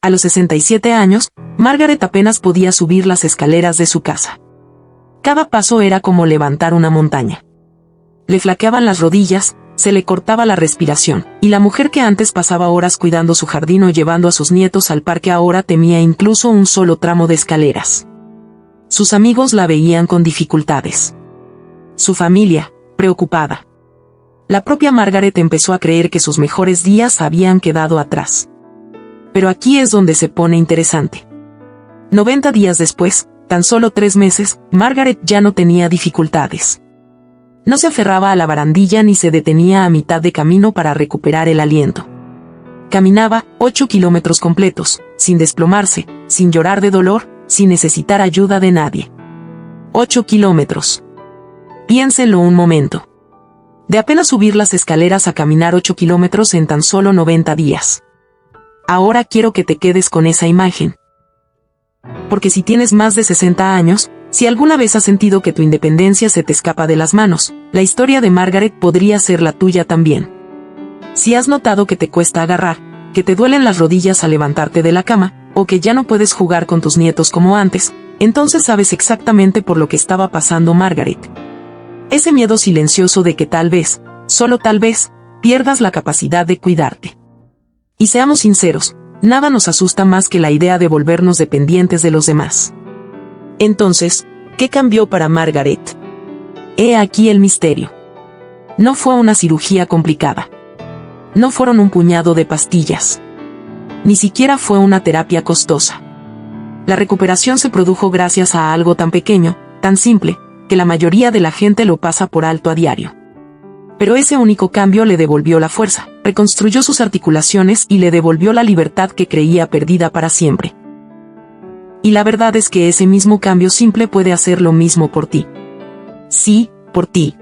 A los 67 años, Margaret apenas podía subir las escaleras de su casa. Cada paso era como levantar una montaña. Le flaqueaban las rodillas, se le cortaba la respiración, y la mujer que antes pasaba horas cuidando su jardín o llevando a sus nietos al parque ahora temía incluso un solo tramo de escaleras. Sus amigos la veían con dificultades. Su familia, preocupada. La propia Margaret empezó a creer que sus mejores días habían quedado atrás. Pero aquí es donde se pone interesante. 90 días después, tan solo 3 meses, Margaret ya no tenía dificultades. No se aferraba a la barandilla ni se detenía a mitad de camino para recuperar el aliento. Caminaba 8 kilómetros completos, sin desplomarse, sin llorar de dolor, sin necesitar ayuda de nadie. 8 kilómetros. Piénselo un momento. De apenas subir las escaleras a caminar 8 kilómetros en tan solo 90 días. Ahora quiero que te quedes con esa imagen. Porque si tienes más de 60 años, si alguna vez has sentido que tu independencia se te escapa de las manos, la historia de Margaret podría ser la tuya también. Si has notado que te cuesta agarrar, que te duelen las rodillas al levantarte de la cama, o que ya no puedes jugar con tus nietos como antes, entonces sabes exactamente por lo que estaba pasando Margaret. Ese miedo silencioso de que tal vez, solo tal vez, pierdas la capacidad de cuidarte. Y seamos sinceros, nada nos asusta más que la idea de volvernos dependientes de los demás. Entonces, ¿qué cambió para Margaret? He aquí el misterio. No fue una cirugía complicada. No fueron un puñado de pastillas. Ni siquiera fue una terapia costosa. La recuperación se produjo gracias a algo tan pequeño, tan simple, que la mayoría de la gente lo pasa por alto a diario. Pero ese único cambio le devolvió la fuerza, reconstruyó sus articulaciones y le devolvió la libertad que creía perdida para siempre. Y la verdad es que ese mismo cambio simple puede hacer lo mismo por ti. Sí, por ti.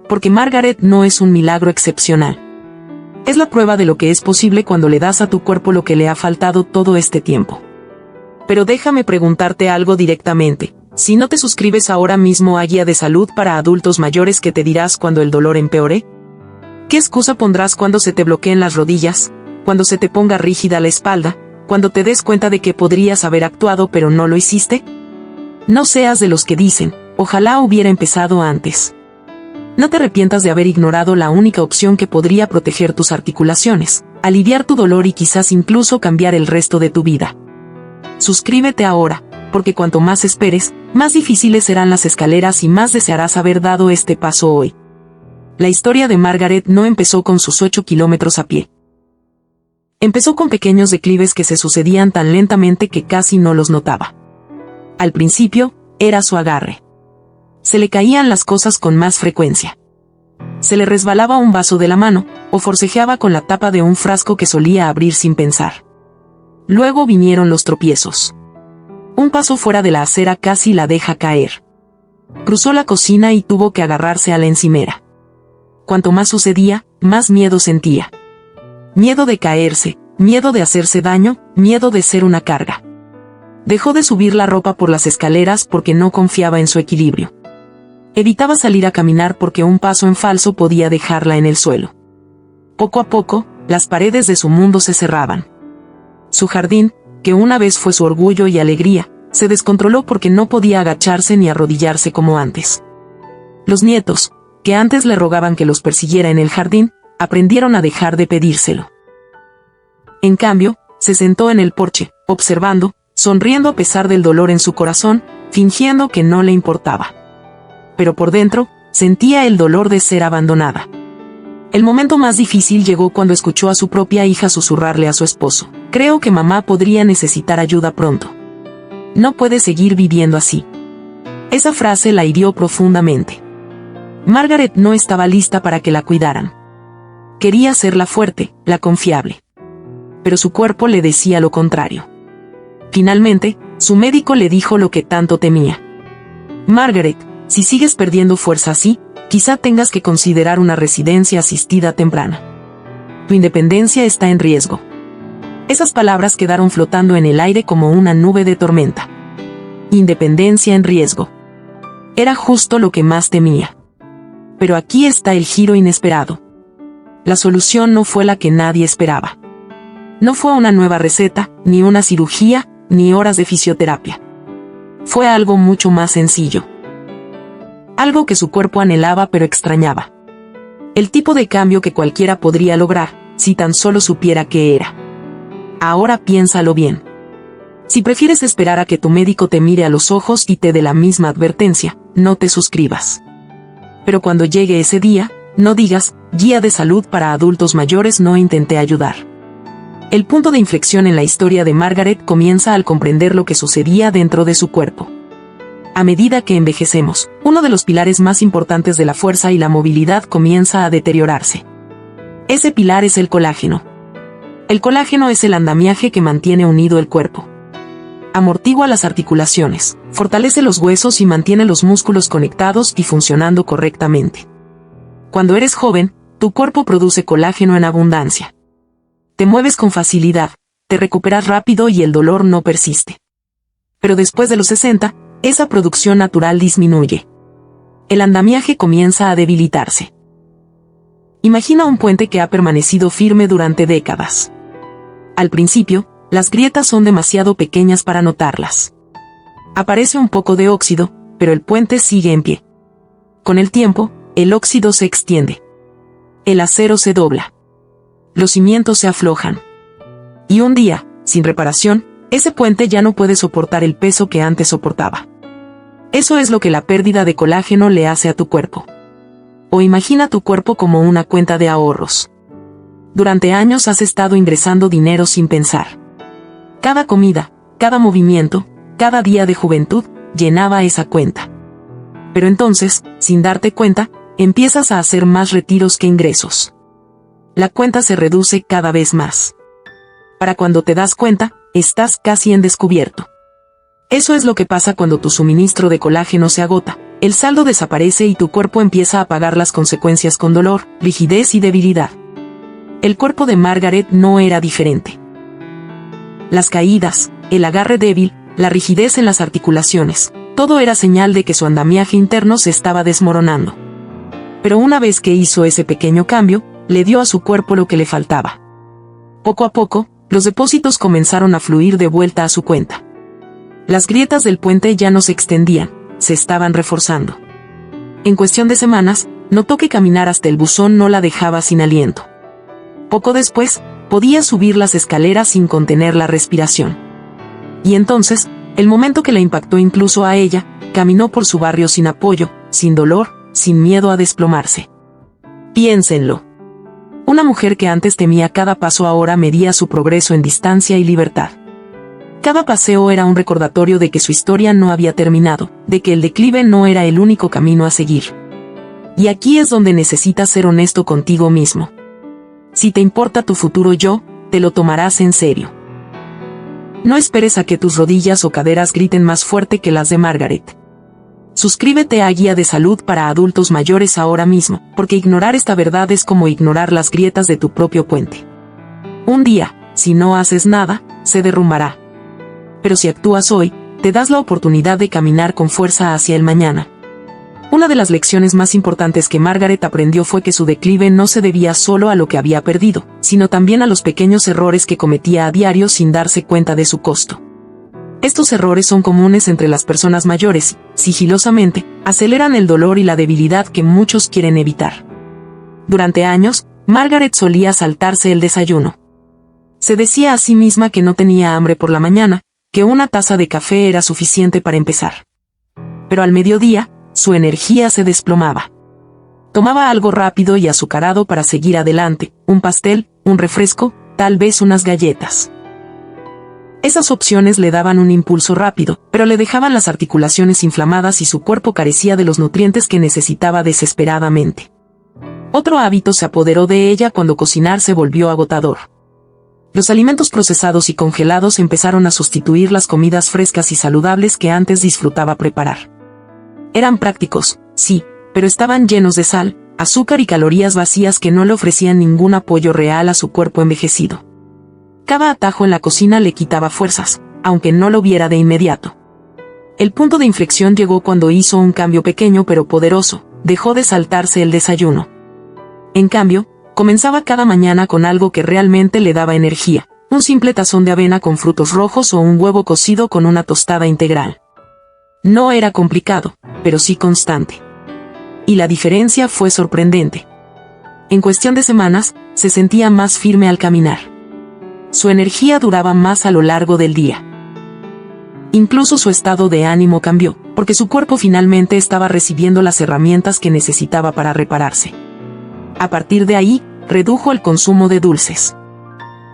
Porque Margaret no es un milagro excepcional. Es la prueba de lo que es posible cuando le das a tu cuerpo lo que le ha faltado todo este tiempo. Pero déjame preguntarte algo directamente. Si no te suscribes ahora mismo a Guía de Salud para Adultos Mayores, ¿qué te dirás cuando el dolor empeore? ¿Qué excusa pondrás cuando se te bloqueen las rodillas, cuando se te ponga rígida la espalda, cuando te des cuenta de que podrías haber actuado pero no lo hiciste? No seas de los que dicen, ojalá hubiera empezado antes. No te arrepientas de haber ignorado la única opción que podría proteger tus articulaciones, aliviar tu dolor y quizás incluso cambiar el resto de tu vida. Suscríbete ahora, porque cuanto más esperes, más difíciles serán las escaleras y más desearás haber dado este paso hoy. La historia de Margaret no empezó con sus 8 kilómetros a pie. Empezó con pequeños declives que se sucedían tan lentamente que casi no los notaba. Al principio, era su agarre. Se le caían las cosas con más frecuencia. Se le resbalaba un vaso de la mano, o forcejeaba con la tapa de un frasco que solía abrir sin pensar. Luego vinieron los tropiezos. Un paso fuera de la acera casi la deja caer. Cruzó la cocina y tuvo que agarrarse a la encimera. Cuanto más sucedía, más miedo sentía. Miedo de caerse, miedo de hacerse daño, miedo de ser una carga. Dejó de subir la ropa por las escaleras porque no confiaba en su equilibrio. Evitaba salir a caminar porque un paso en falso podía dejarla en el suelo. Poco a poco, las paredes de su mundo se cerraban. Su jardín, que una vez fue su orgullo y alegría, se descontroló porque no podía agacharse ni arrodillarse como antes. Los nietos, que antes le rogaban que los persiguiera en el jardín, aprendieron a dejar de pedírselo. En cambio, se sentó en el porche, observando, sonriendo a pesar del dolor en su corazón, fingiendo que no le importaba. Pero por dentro, sentía el dolor de ser abandonada. El momento más difícil llegó cuando escuchó a su propia hija susurrarle a su esposo: «Creo que mamá podría necesitar ayuda pronto. No puede seguir viviendo así». Esa frase la hirió profundamente. Margaret no estaba lista para que la cuidaran. Quería ser la fuerte, la confiable. Pero su cuerpo le decía lo contrario. Finalmente, su médico le dijo lo que tanto temía. «Margaret, si sigues perdiendo fuerza así, quizá tengas que considerar una residencia asistida temprana. Tu independencia está en riesgo». Esas palabras quedaron flotando en el aire como una nube de tormenta. Independencia en riesgo. Era justo lo que más temía. Pero aquí está el giro inesperado. La solución no fue la que nadie esperaba. No fue una nueva receta, ni una cirugía, ni horas de fisioterapia. Fue algo mucho más sencillo. Algo que su cuerpo anhelaba pero extrañaba. El tipo de cambio que cualquiera podría lograr, si tan solo supiera qué era. Ahora piénsalo bien. Si prefieres esperar a que tu médico te mire a los ojos y te dé la misma advertencia, no te suscribas. Pero cuando llegue ese día, no digas, guía de salud para adultos mayores, no intenté ayudar. El punto de inflexión en la historia de Margaret comienza al comprender lo que sucedía dentro de su cuerpo. A medida que envejecemos, uno de los pilares más importantes de la fuerza y la movilidad comienza a deteriorarse. Ese pilar es el colágeno. El colágeno es el andamiaje que mantiene unido el cuerpo. Amortigua las articulaciones, fortalece los huesos y mantiene los músculos conectados y funcionando correctamente. Cuando eres joven, tu cuerpo produce colágeno en abundancia. Te mueves con facilidad, te recuperas rápido y el dolor no persiste. Pero después de los 60, esa producción natural disminuye. El andamiaje comienza a debilitarse. Imagina un puente que ha permanecido firme durante décadas. Al principio, las grietas son demasiado pequeñas para notarlas. Aparece un poco de óxido, pero el puente sigue en pie. Con el tiempo, el óxido se extiende. El acero se dobla. Los cimientos se aflojan. Y un día, sin reparación, ese puente ya no puede soportar el peso que antes soportaba. Eso es lo que la pérdida de colágeno le hace a tu cuerpo. O imagina tu cuerpo como una cuenta de ahorros. Durante años has estado ingresando dinero sin pensar. Cada comida, cada movimiento, cada día de juventud, llenaba esa cuenta. Pero entonces, sin darte cuenta, empiezas a hacer más retiros que ingresos. La cuenta se reduce cada vez más. Para cuando te das cuenta, estás casi en descubierto. Eso es lo que pasa cuando tu suministro de colágeno se agota, el saldo desaparece y tu cuerpo empieza a pagar las consecuencias con dolor, rigidez y debilidad. El cuerpo de Margaret no era diferente. Las caídas, el agarre débil, la rigidez en las articulaciones, todo era señal de que su andamiaje interno se estaba desmoronando. Pero una vez que hizo ese pequeño cambio, le dio a su cuerpo lo que le faltaba. Poco a poco, los depósitos comenzaron a fluir de vuelta a su cuenta. Las grietas del puente ya no se extendían, se estaban reforzando. En cuestión de semanas, notó que caminar hasta el buzón no la dejaba sin aliento. Poco después, podía subir las escaleras sin contener la respiración. Y entonces, el momento que la impactó incluso a ella, caminó por su barrio sin apoyo, sin dolor, sin miedo a desplomarse. Piénsenlo. Una mujer que antes temía cada paso ahora medía su progreso en distancia y libertad. Cada paseo era un recordatorio de que su historia no había terminado, de que el declive no era el único camino a seguir. Y aquí es donde necesitas ser honesto contigo mismo. Si te importa tu futuro yo, te lo tomarás en serio. No esperes a que tus rodillas o caderas griten más fuerte que las de Margaret. Suscríbete a Guía de Salud para Adultos Mayores ahora mismo, porque ignorar esta verdad es como ignorar las grietas de tu propio puente. Un día, si no haces nada, se derrumbará. Pero si actúas hoy, te das la oportunidad de caminar con fuerza hacia el mañana. Una de las lecciones más importantes que Margaret aprendió fue que su declive no se debía solo a lo que había perdido, sino también a los pequeños errores que cometía a diario sin darse cuenta de su costo. Estos errores son comunes entre las personas mayores y, sigilosamente, aceleran el dolor y la debilidad que muchos quieren evitar. Durante años, Margaret solía saltarse el desayuno. Se decía a sí misma que no tenía hambre por la mañana, que una taza de café era suficiente para empezar. Pero al mediodía, su energía se desplomaba. Tomaba algo rápido y azucarado para seguir adelante, un pastel, un refresco, tal vez unas galletas. Esas opciones le daban un impulso rápido, pero le dejaban las articulaciones inflamadas y su cuerpo carecía de los nutrientes que necesitaba desesperadamente. Otro hábito se apoderó de ella cuando cocinar se volvió agotador. Los alimentos procesados y congelados empezaron a sustituir las comidas frescas y saludables que antes disfrutaba preparar. Eran prácticos, sí, pero estaban llenos de sal, azúcar y calorías vacías que no le ofrecían ningún apoyo real a su cuerpo envejecido. Cada atajo en la cocina le quitaba fuerzas, aunque no lo viera de inmediato. El punto de inflexión llegó cuando hizo un cambio pequeño pero poderoso, dejó de saltarse el desayuno. En cambio, comenzaba cada mañana con algo que realmente le daba energía, un simple tazón de avena con frutos rojos o un huevo cocido con una tostada integral. No era complicado, pero sí constante. Y la diferencia fue sorprendente. En cuestión de semanas, se sentía más firme al caminar. Su energía duraba más a lo largo del día. Incluso su estado de ánimo cambió, porque su cuerpo finalmente estaba recibiendo las herramientas que necesitaba para repararse. A partir de ahí, redujo el consumo de dulces.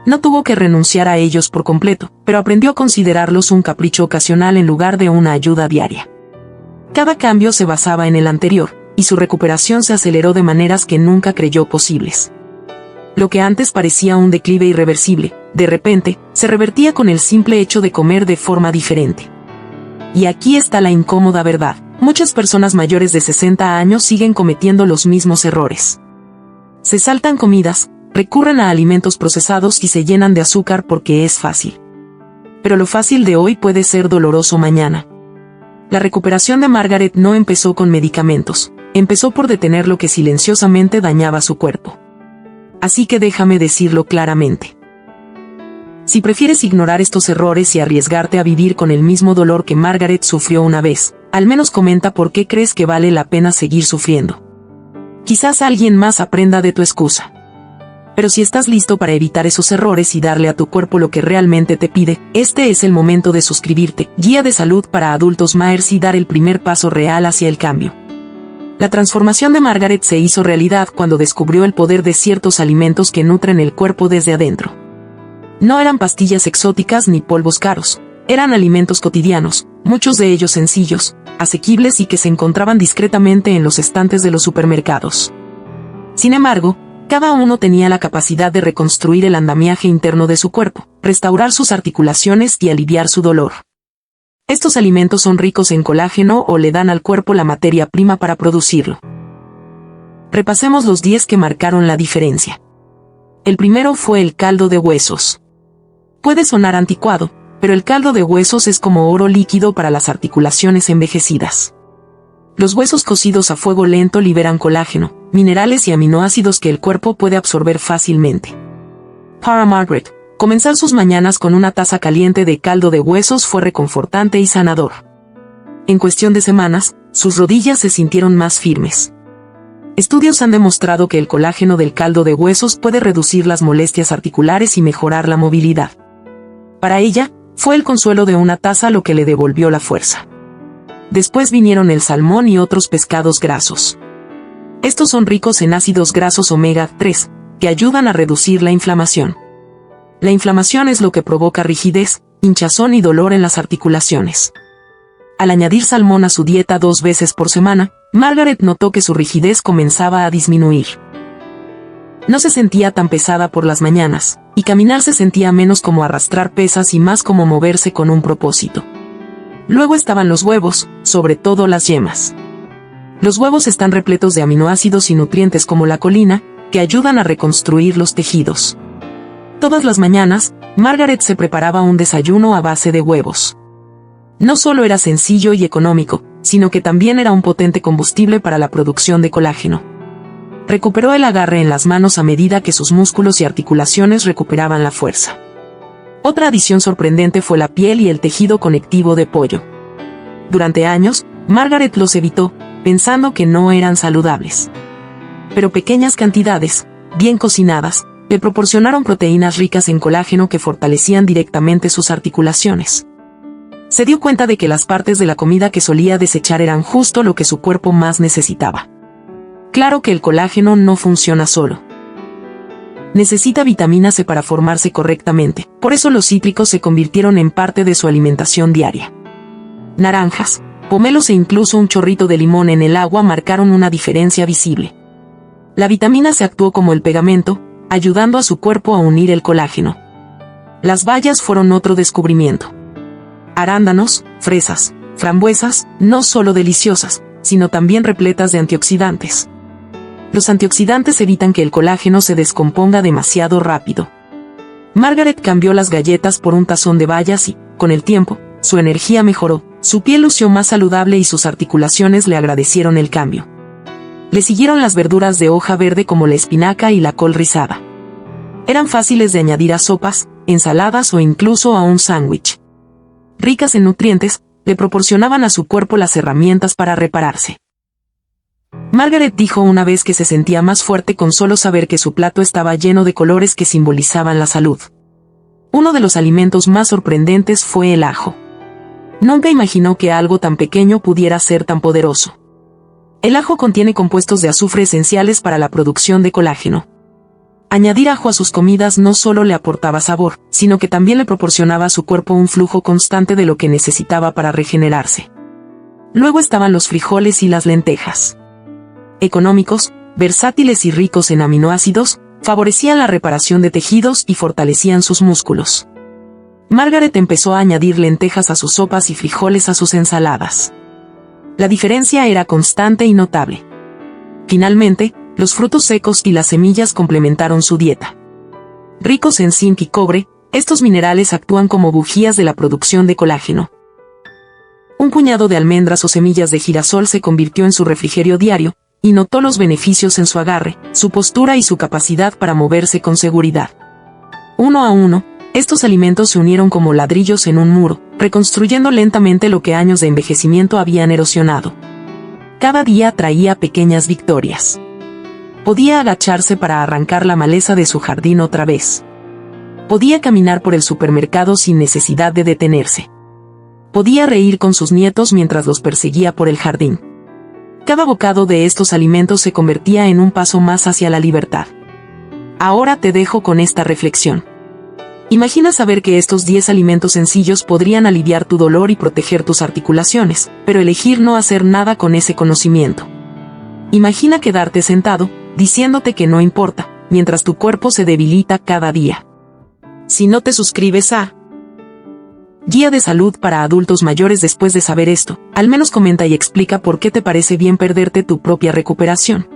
No tuvo que renunciar a ellos por completo, pero aprendió a considerarlos un capricho ocasional en lugar de una ayuda diaria. Cada cambio se basaba en el anterior, y su recuperación se aceleró de maneras que nunca creyó posibles. Lo que antes parecía un declive irreversible, de repente, se revertía con el simple hecho de comer de forma diferente. Y aquí está la incómoda verdad: muchas personas mayores de 60 años siguen cometiendo los mismos errores. Se saltan comidas, recurren a alimentos procesados y se llenan de azúcar porque es fácil. Pero lo fácil de hoy puede ser doloroso mañana. La recuperación de Margaret no empezó con medicamentos, empezó por detener lo que silenciosamente dañaba su cuerpo. Así que déjame decirlo claramente. Si prefieres ignorar estos errores y arriesgarte a vivir con el mismo dolor que Margaret sufrió una vez, al menos comenta por qué crees que vale la pena seguir sufriendo. Quizás alguien más aprenda de tu excusa. Pero si estás listo para evitar esos errores y darle a tu cuerpo lo que realmente te pide, este es el momento de suscribirte. Guía de salud para adultos Myers y dar el primer paso real hacia el cambio. La transformación de Margaret se hizo realidad cuando descubrió el poder de ciertos alimentos que nutren el cuerpo desde adentro. No eran pastillas exóticas ni polvos caros, eran alimentos cotidianos, muchos de ellos sencillos, asequibles y que se encontraban discretamente en los estantes de los supermercados. Sin embargo, cada uno tenía la capacidad de reconstruir el andamiaje interno de su cuerpo, restaurar sus articulaciones y aliviar su dolor. Estos alimentos son ricos en colágeno o le dan al cuerpo la materia prima para producirlo. Repasemos los 10 que marcaron la diferencia. El primero fue el caldo de huesos. Puede sonar anticuado, pero el caldo de huesos es como oro líquido para las articulaciones envejecidas. Los huesos cocidos a fuego lento liberan colágeno, minerales y aminoácidos que el cuerpo puede absorber fácilmente. Para Margaret, comenzar sus mañanas con una taza caliente de caldo de huesos fue reconfortante y sanador. En cuestión de semanas, sus rodillas se sintieron más firmes. Estudios han demostrado que el colágeno del caldo de huesos puede reducir las molestias articulares y mejorar la movilidad. Para ella, fue el consuelo de una taza lo que le devolvió la fuerza. Después vinieron el salmón y otros pescados grasos. Estos son ricos en ácidos grasos omega 3, que ayudan a reducir la inflamación. La inflamación es lo que provoca rigidez, hinchazón y dolor en las articulaciones. Al añadir salmón a su dieta 2 veces por semana, Margaret notó que su rigidez comenzaba a disminuir. No se sentía tan pesada por las mañanas, y caminar se sentía menos como arrastrar pesas y más como moverse con un propósito. Luego estaban los huevos, sobre todo las yemas. Los huevos están repletos de aminoácidos y nutrientes como la colina, que ayudan a reconstruir los tejidos. Todas las mañanas, Margaret se preparaba un desayuno a base de huevos. No solo era sencillo y económico, sino que también era un potente combustible para la producción de colágeno. Recuperó el agarre en las manos a medida que sus músculos y articulaciones recuperaban la fuerza. Otra adición sorprendente fue la piel y el tejido conectivo de pollo. Durante años, Margaret los evitó, pensando que no eran saludables. Pero pequeñas cantidades, bien cocinadas, le proporcionaron proteínas ricas en colágeno que fortalecían directamente sus articulaciones. Se dio cuenta de que las partes de la comida que solía desechar eran justo lo que su cuerpo más necesitaba. Claro que el colágeno no funciona solo. Necesita vitamina C para formarse correctamente, por eso los cítricos se convirtieron en parte de su alimentación diaria. Naranjas, pomelos e incluso un chorrito de limón en el agua marcaron una diferencia visible. La vitamina C actuó como el pegamento, ayudando a su cuerpo a unir el colágeno. Las bayas fueron otro descubrimiento. Arándanos, fresas, frambuesas, no solo deliciosas, sino también repletas de antioxidantes. Los antioxidantes evitan que el colágeno se descomponga demasiado rápido. Margaret cambió las galletas por un tazón de bayas y, con el tiempo, su energía mejoró, su piel lució más saludable y sus articulaciones le agradecieron el cambio. Le siguieron las verduras de hoja verde como la espinaca y la col rizada. Eran fáciles de añadir a sopas, ensaladas o incluso a un sándwich. Ricas en nutrientes, le proporcionaban a su cuerpo las herramientas para repararse. Margaret dijo una vez que se sentía más fuerte con solo saber que su plato estaba lleno de colores que simbolizaban la salud. Uno de los alimentos más sorprendentes fue el ajo. Nunca imaginó que algo tan pequeño pudiera ser tan poderoso. El ajo contiene compuestos de azufre esenciales para la producción de colágeno. Añadir ajo a sus comidas no solo le aportaba sabor, sino que también le proporcionaba a su cuerpo un flujo constante de lo que necesitaba para regenerarse. Luego estaban los frijoles y las lentejas. Económicos, versátiles y ricos en aminoácidos, favorecían la reparación de tejidos y fortalecían sus músculos. Margaret empezó a añadir lentejas a sus sopas y frijoles a sus ensaladas. La diferencia era constante y notable. Finalmente, los frutos secos y las semillas complementaron su dieta. Ricos en zinc y cobre, estos minerales actúan como bujías de la producción de colágeno. Un puñado de almendras o semillas de girasol se convirtió en su refrigerio diario, y notó los beneficios en su agarre, su postura y su capacidad para moverse con seguridad. Uno a uno, estos alimentos se unieron como ladrillos en un muro, reconstruyendo lentamente lo que años de envejecimiento habían erosionado. Cada día traía pequeñas victorias. Podía agacharse para arrancar la maleza de su jardín otra vez. Podía caminar por el supermercado sin necesidad de detenerse. Podía reír con sus nietos mientras los perseguía por el jardín. Cada bocado de estos alimentos se convertía en un paso más hacia la libertad. Ahora te dejo con esta reflexión. Imagina saber que estos 10 alimentos sencillos podrían aliviar tu dolor y proteger tus articulaciones, pero elegir no hacer nada con ese conocimiento. Imagina quedarte sentado, diciéndote que no importa, mientras tu cuerpo se debilita cada día. Si no te suscribes a Guía de Salud para Adultos Mayores después de saber esto, al menos comenta y explica por qué te parece bien perderte tu propia recuperación.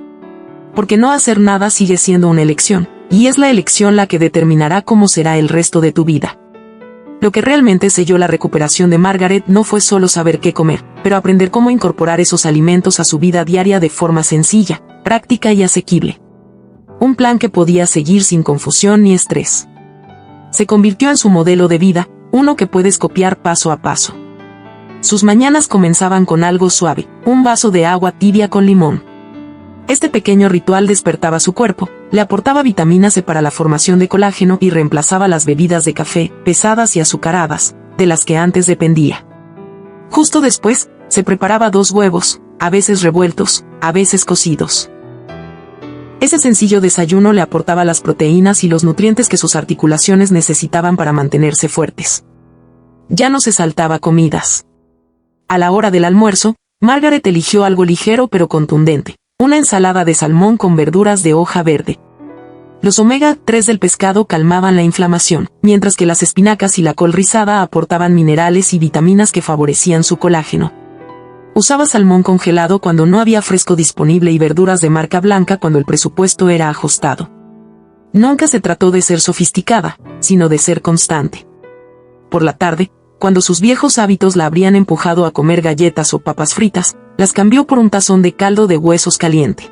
Porque no hacer nada sigue siendo una elección, y es la elección la que determinará cómo será el resto de tu vida. Lo que realmente selló la recuperación de Margaret no fue solo saber qué comer, pero aprender cómo incorporar esos alimentos a su vida diaria de forma sencilla, práctica y asequible. Un plan que podía seguir sin confusión ni estrés. Se convirtió en su modelo de vida, uno que puedes copiar paso a paso. Sus mañanas comenzaban con algo suave, un vaso de agua tibia con limón. Este pequeño ritual despertaba su cuerpo, le aportaba vitamina C para la formación de colágeno y reemplazaba las bebidas de café, pesadas y azucaradas, de las que antes dependía. Justo después, se preparaba 2 huevos, a veces revueltos, a veces cocidos. Ese sencillo desayuno le aportaba las proteínas y los nutrientes que sus articulaciones necesitaban para mantenerse fuertes. Ya no se saltaba comidas. A la hora del almuerzo, Margaret eligió algo ligero pero contundente. Una ensalada de salmón con verduras de hoja verde. Los omega 3 del pescado calmaban la inflamación, mientras que las espinacas y la col rizada aportaban minerales y vitaminas que favorecían su colágeno. Usaba salmón congelado cuando no había fresco disponible y verduras de marca blanca cuando el presupuesto era ajustado. Nunca se trató de ser sofisticada, sino de ser constante. Por la tarde, cuando sus viejos hábitos la habrían empujado a comer galletas o papas fritas, las cambió por un tazón de caldo de huesos caliente.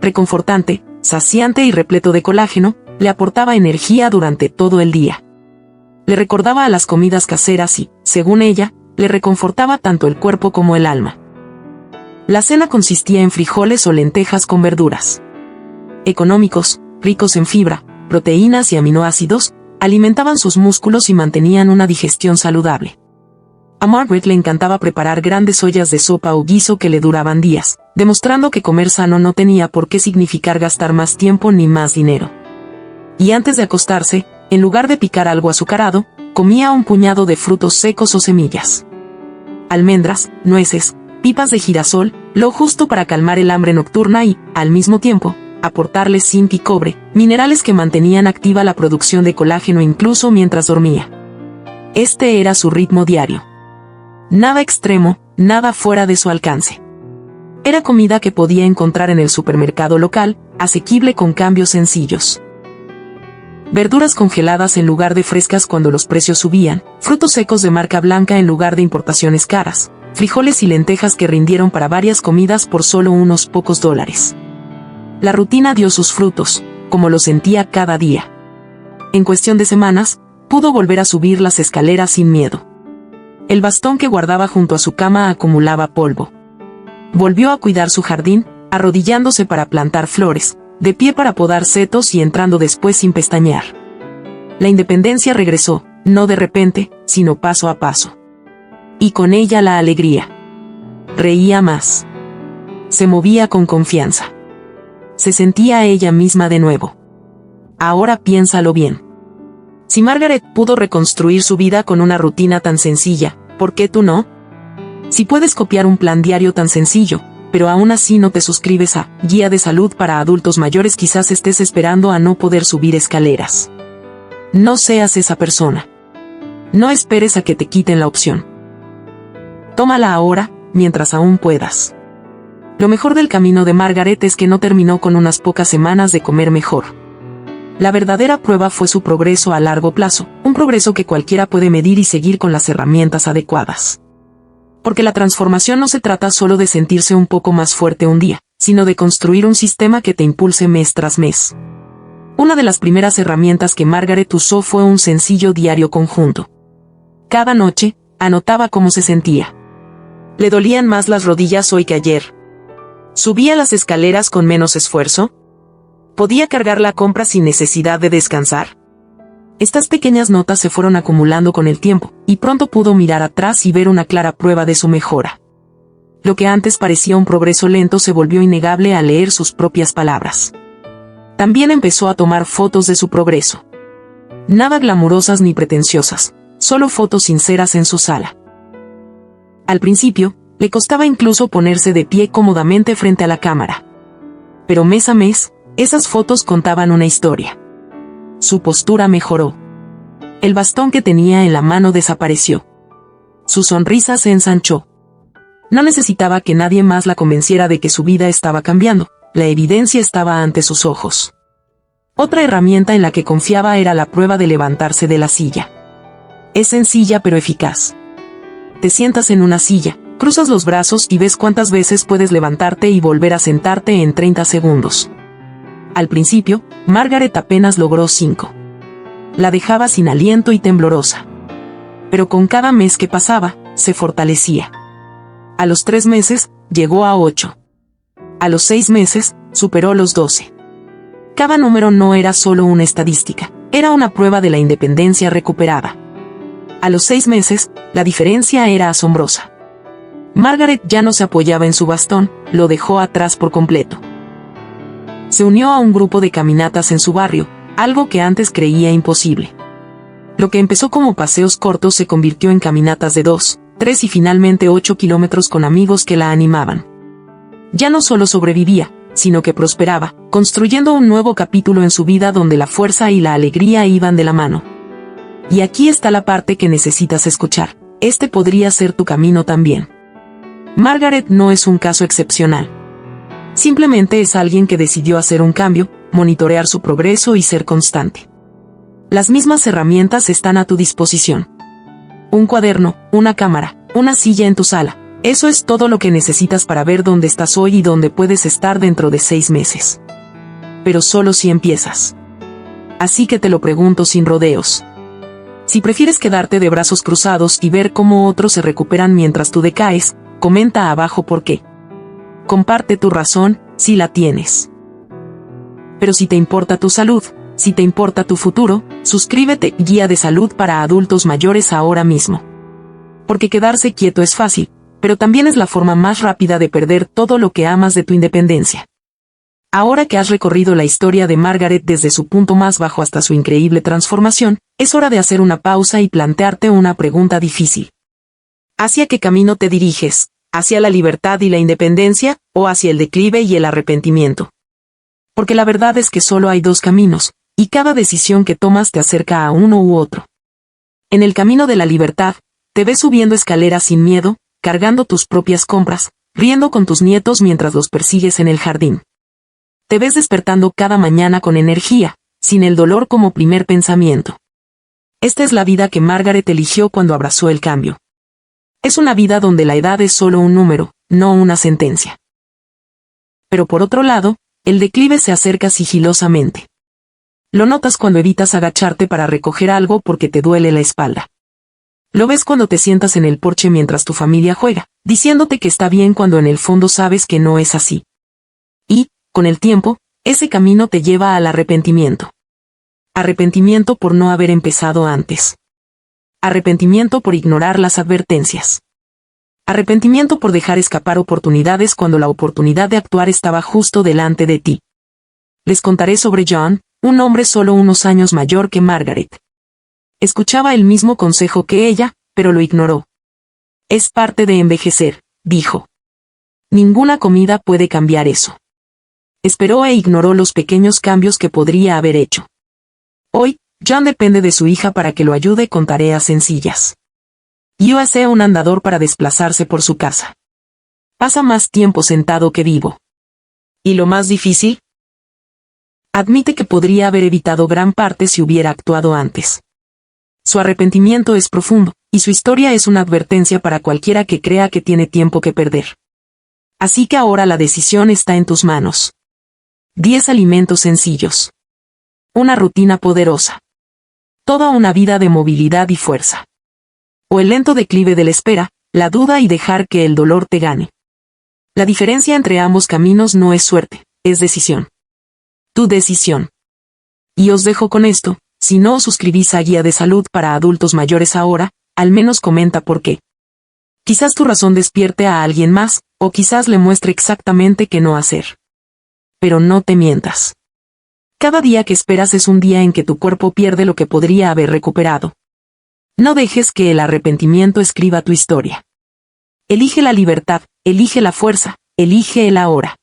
Reconfortante, saciante y repleto de colágeno, le aportaba energía durante todo el día. Le recordaba a las comidas caseras y, según ella, le reconfortaba tanto el cuerpo como el alma. La cena consistía en frijoles o lentejas con verduras. Económicos, ricos en fibra, proteínas y aminoácidos, alimentaban sus músculos y mantenían una digestión saludable. A Margaret le encantaba preparar grandes ollas de sopa o guiso que le duraban días, demostrando que comer sano no tenía por qué significar gastar más tiempo ni más dinero. Y antes de acostarse, en lugar de picar algo azucarado, comía un puñado de frutos secos o semillas. Almendras, nueces, pipas de girasol, lo justo para calmar el hambre nocturna y, al mismo tiempo, aportarle zinc y cobre, minerales que mantenían activa la producción de colágeno incluso mientras dormía. Este era su ritmo diario. Nada extremo, nada fuera de su alcance. Era comida que podía encontrar en el supermercado local, asequible con cambios sencillos. Verduras congeladas en lugar de frescas cuando los precios subían, frutos secos de marca blanca en lugar de importaciones caras, frijoles y lentejas que rindieron para varias comidas por solo unos pocos dólares. La rutina dio sus frutos, como lo sentía cada día. En cuestión de semanas, pudo volver a subir las escaleras sin miedo. El bastón que guardaba junto a su cama acumulaba polvo. Volvió a cuidar su jardín, arrodillándose para plantar flores, de pie para podar setos y entrando después sin pestañear. La independencia regresó, no de repente, sino paso a paso. Y con ella la alegría. Reía más. Se movía con confianza. Se sentía ella misma de nuevo. Ahora piénsalo bien. Si Margaret pudo reconstruir su vida con una rutina tan sencilla, ¿por qué tú no? Si puedes copiar un plan diario tan sencillo, pero aún así no te suscribes a Guía de Salud para Adultos Mayores, quizás estés esperando a no poder subir escaleras. No seas esa persona. No esperes a que te quiten la opción. Tómala ahora, mientras aún puedas. Lo mejor del camino de Margaret es que no terminó con unas pocas semanas de comer mejor. La verdadera prueba fue su progreso a largo plazo, un progreso que cualquiera puede medir y seguir con las herramientas adecuadas. Porque la transformación no se trata solo de sentirse un poco más fuerte un día, sino de construir un sistema que te impulse mes tras mes. Una de las primeras herramientas que Margaret usó fue un sencillo diario conjunto. Cada noche, anotaba cómo se sentía. ¿Le dolían más las rodillas hoy que ayer? ¿Subía las escaleras con menos esfuerzo? ¿Podía cargar la compra sin necesidad de descansar? Estas pequeñas notas se fueron acumulando con el tiempo, y pronto pudo mirar atrás y ver una clara prueba de su mejora. Lo que antes parecía un progreso lento se volvió innegable al leer sus propias palabras. También empezó a tomar fotos de su progreso. Nada glamurosas ni pretenciosas, solo fotos sinceras en su sala. Al principio, le costaba incluso ponerse de pie cómodamente frente a la cámara. Pero mes a mes, esas fotos contaban una historia. Su postura mejoró. El bastón que tenía en la mano desapareció. Su sonrisa se ensanchó. No necesitaba que nadie más la convenciera de que su vida estaba cambiando, la evidencia estaba ante sus ojos. Otra herramienta en la que confiaba era la prueba de levantarse de la silla. Es sencilla pero eficaz. Te sientas en una silla, cruzas los brazos y ves cuántas veces puedes levantarte y volver a sentarte en 30 segundos. Al principio, Margaret apenas logró 5. La dejaba sin aliento y temblorosa. Pero con cada mes que pasaba, se fortalecía. A los 3 meses, llegó a 8. A los 6 meses, superó los 12. Cada número no era solo una estadística, era una prueba de la independencia recuperada. A los 6 meses, la diferencia era asombrosa. Margaret ya no se apoyaba en su bastón, lo dejó atrás por completo. Se unió a un grupo de caminatas en su barrio, algo que antes creía imposible. Lo que empezó como paseos cortos se convirtió en caminatas de 2, 3 y finalmente 8 kilómetros con amigos que la animaban. Ya no solo sobrevivía, sino que prosperaba, construyendo un nuevo capítulo en su vida donde la fuerza y la alegría iban de la mano. Y aquí está la parte que necesitas escuchar. Este podría ser tu camino también. Margaret no es un caso excepcional. Simplemente es alguien que decidió hacer un cambio, monitorear su progreso y ser constante. Las mismas herramientas están a tu disposición. Un cuaderno, una cámara, una silla en tu sala. Eso es todo lo que necesitas para ver dónde estás hoy y dónde puedes estar dentro de 6 meses. Pero solo si empiezas. Así que te lo pregunto sin rodeos. Si prefieres quedarte de brazos cruzados y ver cómo otros se recuperan mientras tú decaes, comenta abajo por qué. Comparte tu razón, si la tienes. Pero si te importa tu salud, si te importa tu futuro, suscríbete Guía de Salud para Adultos Mayores ahora mismo. Porque quedarse quieto es fácil, pero también es la forma más rápida de perder todo lo que amas de tu independencia. Ahora que has recorrido la historia de Margaret desde su punto más bajo hasta su increíble transformación, es hora de hacer una pausa y plantearte una pregunta difícil. ¿Hacia qué camino te diriges? ¿Hacia la libertad y la independencia, o hacia el declive y el arrepentimiento? Porque la verdad es que solo hay 2 caminos, y cada decisión que tomas te acerca a uno u otro. En el camino de la libertad, te ves subiendo escaleras sin miedo, cargando tus propias compras, riendo con tus nietos mientras los persigues en el jardín. Te ves despertando cada mañana con energía, sin el dolor como primer pensamiento. Esta es la vida que Margaret eligió cuando abrazó el cambio. Es una vida donde la edad es solo un número, no una sentencia. Pero por otro lado, el declive se acerca sigilosamente. Lo notas cuando evitas agacharte para recoger algo porque te duele la espalda. Lo ves cuando te sientas en el porche mientras tu familia juega, diciéndote que está bien cuando en el fondo sabes que no es así. Y, con el tiempo, ese camino te lleva al arrepentimiento. Arrepentimiento por no haber empezado antes. Arrepentimiento por ignorar las advertencias. Arrepentimiento por dejar escapar oportunidades cuando la oportunidad de actuar estaba justo delante de ti. Les contaré sobre John, un hombre solo unos años mayor que Margaret. Escuchaba el mismo consejo que ella, pero lo ignoró. Es parte de envejecer, dijo. Ninguna comida puede cambiar eso. Esperó e ignoró los pequeños cambios que podría haber hecho. Hoy, John depende de su hija para que lo ayude con tareas sencillas. Yo hace un andador para desplazarse por su casa. Pasa más tiempo sentado que vivo. ¿Y lo más difícil? Admite que podría haber evitado gran parte si hubiera actuado antes. Su arrepentimiento es profundo, y su historia es una advertencia para cualquiera que crea que tiene tiempo que perder. Así que ahora la decisión está en tus manos. 10 alimentos sencillos. Una rutina poderosa. Toda una vida de movilidad y fuerza. O el lento declive de la espera, la duda y dejar que el dolor te gane. La diferencia entre ambos caminos no es suerte, es decisión. Tu decisión. Y os dejo con esto, si no os suscribís a Guía de Salud para Adultos Mayores ahora, al menos comenta por qué. Quizás tu razón despierte a alguien más, o quizás le muestre exactamente qué no hacer. Pero no te mientas. Cada día que esperas es un día en que tu cuerpo pierde lo que podría haber recuperado. No dejes que el arrepentimiento escriba tu historia. Elige la libertad, elige la fuerza, elige el ahora.